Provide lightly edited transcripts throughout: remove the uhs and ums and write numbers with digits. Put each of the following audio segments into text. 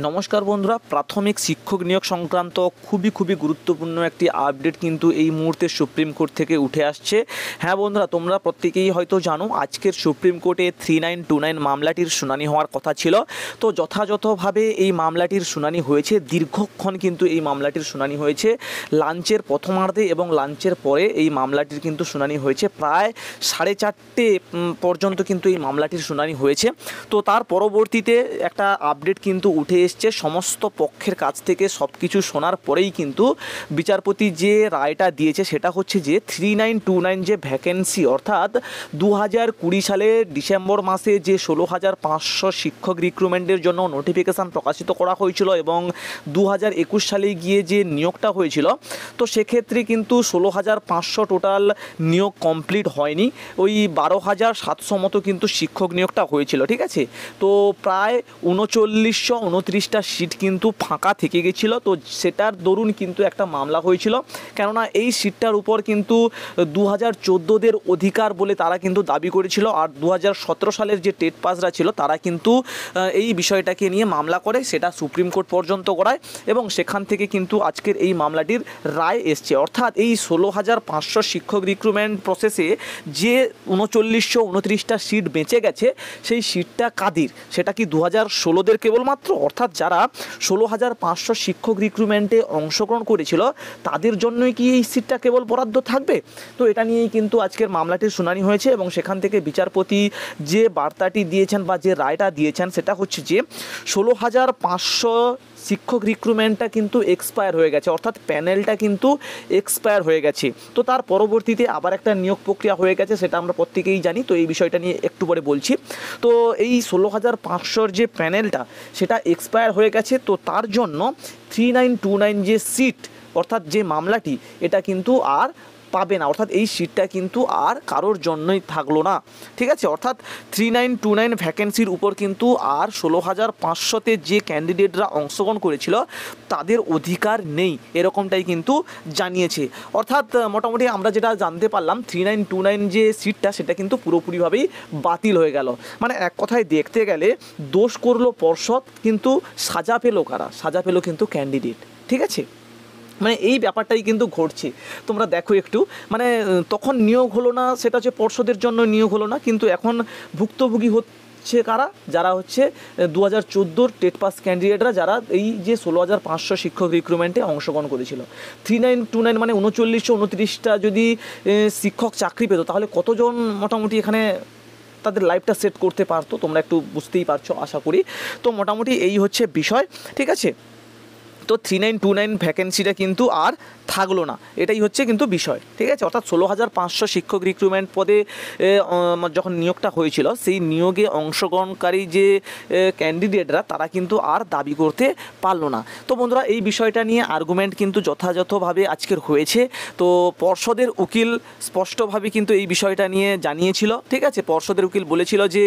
নমস্কার বন্ধুরা, প্রাথমিক শিক্ষক নিয়োগ সংক্রান্ত খুবই গুরুত্বপূর্ণ একটি আপডেট কিন্তু এই মুহূর্তে সুপ্রিম কোর্ট থেকে উঠে আসছে। হ্যাঁ বন্ধুরা, তোমরা প্রত্যেকেই হয়তো জানো আজকের সুপ্রিম কোর্টে 3929 মামলাটির শুনানি হওয়ার কথা ছিল। তো যথাযথভাবে এই মামলাটির শুনানি হয়েছে, দীর্ঘক্ষণ কিন্তু এই মামলাটির শুনানি হয়েছে। লাঞ্চের প্রথমার্ধে এবং লাঞ্চের পরে এই মামলাটির কিন্তু শুনানি হয়েছে, প্রায় 4:30 পর্যন্ত কিন্তু এই মামলাটির শুনানি হয়েছে। তো তার পরবর্তীতে একটা আপডেট কিন্তু উঠে এসছে, সমস্ত পক্ষের কাছ থেকে সব কিছু শোনার পরেই কিন্তু বিচারপতি যে রায়টা দিয়েছে সেটা হচ্ছে যে 3929 যে ভ্যাকেন্সি, অর্থাৎ 2020 সালের ডিসেম্বর মাসে যে 16,500 শিক্ষক রিক্রুটমেন্টের জন্য নোটিফিকেশান প্রকাশিত করা হয়েছিল এবং 2021 সালে গিয়ে যে নিয়োগটা হয়েছিল, তো সেক্ষেত্রে কিন্তু 16,500 টোটাল নিয়োগ কমপ্লিট হয়নি, ওই 12,700 মতো কিন্তু শিক্ষক নিয়োগটা হয়েছিল। ঠিক আছে, তো প্রায় 3929টা সিট কিন্তু ফাঁকা থেকে গেছিলো। তো সেটার দরুন কিন্তু একটা মামলা হয়েছিল, কেননা এই সিটটার উপর কিন্তু 2014দের অধিকার বলে তারা কিন্তু দাবি করেছিল, আর 2017 সালের যে টেট পাসরা ছিল তারা কিন্তু এই বিষয়টাকে নিয়ে মামলা করে, সেটা সুপ্রিম কোর্ট পর্যন্ত করায় এবং সেখান থেকে কিন্তু আজকের এই মামলাটির রায় এসছে। অর্থাৎ এই 16,500 শিক্ষক রিক্রুটমেন্ট প্রসেসে যে 3929টা সিট বেঁচে গেছে, সেই সিটটা কাদের? সেটা কি 2016দের কেবলমাত্র? অর্থাৎ যারা 16,500 শিক্ষক রিক্রুটমেন্টে অংশগ্রহণ করেছিল তাদের জন্যই কি এই সিটটা কেবল বরাদ্দ থাকবে? তো এটা নিয়েই কিন্তু আজকের মামলাটির শুনানি হয়েছে এবং সেখান থেকে বিচারপতি যে বার্তাটি দিয়েছেন বা যে রায়টা দিয়েছেন সেটা হচ্ছে যে 16,500 শিক্ষক রিক্রুটমেন্টটা কিন্তু এক্সপায়ার হয়ে গেছে, অর্থাৎ প্যানেলটা কিন্তু এক্সপায়ার হয়ে গেছে। তো তার পরবর্তীতে আবার একটা নিয়োগ প্রক্রিয়া হয়ে গেছে, সেটা আমরা প্রত্যেকেই জানি। তো এই বিষয়টা নিয়ে একটু পরে বলছি। তো এই 16,500 যে প্যানেলটা সেটা এক্সপায়ার হয়ে গেছে, তো তার জন্য 3929 যে সিট, অর্থাৎ যে মামলাটি, এটা কিন্তু আর পাবে না, অর্থাৎ এই সিটটা কিন্তু আর কারোর জন্যই থাকলো না। ঠিক আছে, অর্থাৎ 3929 ভ্যাকেন্সির উপর কিন্তু আর 16,500তে যে ক্যান্ডিডেটরা অংশগ্রহণ করেছিল তাদের অধিকার নেই, এরকমটাই কিন্তু জানিয়েছে। অর্থাৎ মোটামুটি আমরা যেটা জানতে পারলাম, 3929 যে সিটটা সেটা কিন্তু পুরোপুরিভাবেই বাতিল হয়ে গেল। মানে এক কথায় দেখতে গেলে দোষ করলো পর্ষদ, কিন্তু সাজা পেলো কারা? সাজা পেলো কিন্তু ক্যান্ডিডেট। ঠিক আছে, মানে এই ব্যাপারটাই কিন্তু ঘটছে। তোমরা দেখো একটু, মানে তখন নিয়োগ হলো না, সেটা হচ্ছে পর্ষদের জন্য নিয়োগ হলো না, কিন্তু এখন ভুক্তভোগী হচ্ছে কারা? যারা হচ্ছে 2014 টেট পাস ক্যান্ডিডেটরা, যারা এই যে 16,500 শিক্ষক রিক্রুটমেন্টে অংশগ্রহণ করেছিল। 3929 মানে 3929টা যদি শিক্ষক চাকরি পেত, তাহলে কতজন মোটামুটি এখানে তাদের লাইফটা সেট করতে পারতো, তোমরা একটু বুঝতেই পারছো আশা করি। তো মোটামুটি এই হচ্ছে বিষয়। ঠিক আছে, তো 3929 ভ্যাকেন্সিটা কিন্তু আর থাকলো না, এটাই হচ্ছে কিন্তু বিষয়। ঠিক আছে, অর্থাৎ 16,500 শিক্ষক রিক্রুটমেন্ট পদে যখন নিয়োগটা হয়েছিল, সেই নিয়োগে অংশগ্রহণকারী যে ক্যান্ডিডেটরা তারা কিন্তু আর দাবি করতে পারলো না। তো বন্ধুরা, এই বিষয়টা নিয়ে আর্গুমেন্ট কিন্তু যথাযথভাবে আজকের হয়েছে। তো পর্ষদের উকিল স্পষ্টভাবে কিন্তু এই বিষয়টা নিয়ে জানিয়েছিল। ঠিক আছে, পর্ষদের উকিল বলেছিল যে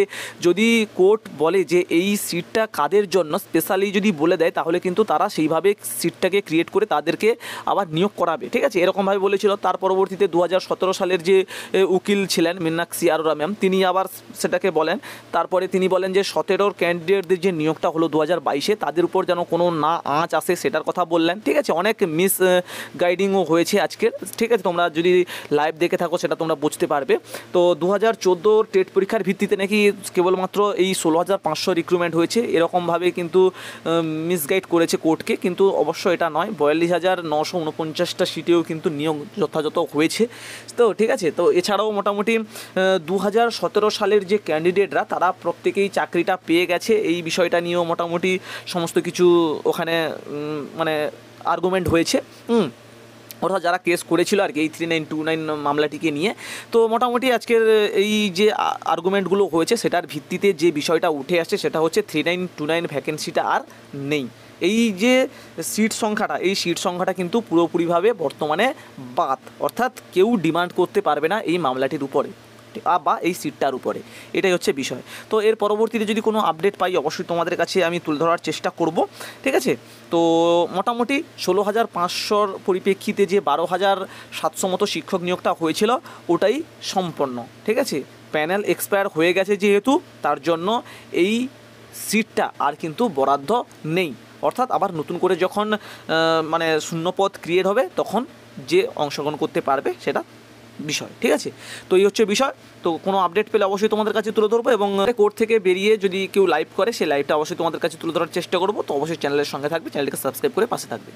যদি কোর্ট বলে যে এই সিটটা কাদের জন্য স্পেশালি যদি বলে দেয়, তাহলে কিন্তু তারা সেইভাবে সিটটাকে ক্রিয়েট করে তাদেরকে আবার নিয়োগ করাবে। ঠিক আছে, এরকমভাবে বলেছিল। তার পরবর্তীতে 2017 সালের যে উকিল ছিলেন মীনাক্ষী আরোরা ম্যাম, তিনি আবার সেটাকে বলেন। তারপরে তিনি বলেন যে 17 ক্যান্ডিডেটদের যে নিয়োগটা হলো 2022-এ, তাদের উপর যেন কোনো না আঁচ আসে সেটার কথা বললেন। ঠিক আছে, অনেক মিস গাইডিংও হয়েছে আজকের। ঠিক আছে, তোমরা যদি লাইভ দেখে থাকো সেটা তোমরা বুঝতে পারবে। তো 2014 টেট পরীক্ষার ভিত্তিতে নাকি কেবলমাত্র এই 16,500 রিক্রুটমেন্ট হয়েছে, এরকমভাবে কিন্তু মিসগাইড করেছে কোর্টকে। কিন্তু অবশ্য এটা নয়, 42,949টা সিটেও কিন্তু নিয়োগ যথাযথ হয়েছে। তো ঠিক আছে, তো এছাড়াও মোটামুটি 2017 সালের যে ক্যান্ডিডেটরা তারা প্রত্যেকেই চাকরিটা পেয়ে গেছে। এই বিষয়টা নিয়েও মোটামুটি সমস্ত কিছু ওখানে মানে আর্গুমেন্ট হয়েছে। অর্থাৎ যারা কেস করেছিল আর কি এই 3929 মামলাটিকে নিয়ে। তো মোটামুটি আজকের এই যে আর্গুমেন্টগুলো হয়েছে সেটার ভিত্তিতে যে বিষয়টা উঠে আসছে সেটা হচ্ছে 3929 ভ্যাকেন্সিটা আর নেই। এই যে সিট সংখ্যাটা, এই সিট সংখ্যাটা কিন্তু পুরোপুরিভাবে বর্তমানে বাদ, অর্থাৎ কেউ ডিমান্ড করতে পারবে না এই মামলাটির উপরে বা এই সিটটার উপরে, এটাই হচ্ছে বিষয়। তো এর পরবর্তীতে যদি কোনো আপডেট পাই অবশ্যই তোমাদের কাছে আমি তুলে ধরার চেষ্টা করব। ঠিক আছে, তো মোটামুটি 16,500 পরিপ্রেক্ষিতে যে 12,700 মতো শিক্ষক নিয়োগটা হয়েছিল ওটাই সম্পন্ন। ঠিক আছে, প্যানেল এক্সপায়ার হয়ে গেছে যেহেতু, তার জন্য এই সিটটা আর কিন্তু বরাদ্দ নেই। অর্থাৎ আবার নতুন করে যখন মানে শূন্যপদ ক্রিয়েট হবে তখন যে অংশগ্রহণ করতে পারবে সেটা বিষয়, ঠিক আছে। তো এই হচ্ছে বিষয়। তো কোনো আপডেট পেলে অবশ্যই তোমাদের কাছে তুলে ধরবো, এবং কোর্ট থেকে বেরিয়ে যদি কেউ লাইভ করে সেই লাইভটা অবশ্যই তোমাদের কাছে তুলে ধরার চেষ্টা করবো। তো অবশ্যই চ্যানেলের সঙ্গে থাকবে, চ্যানেলটিকে সাবস্ক্রাইব করে পাশে থাকবে।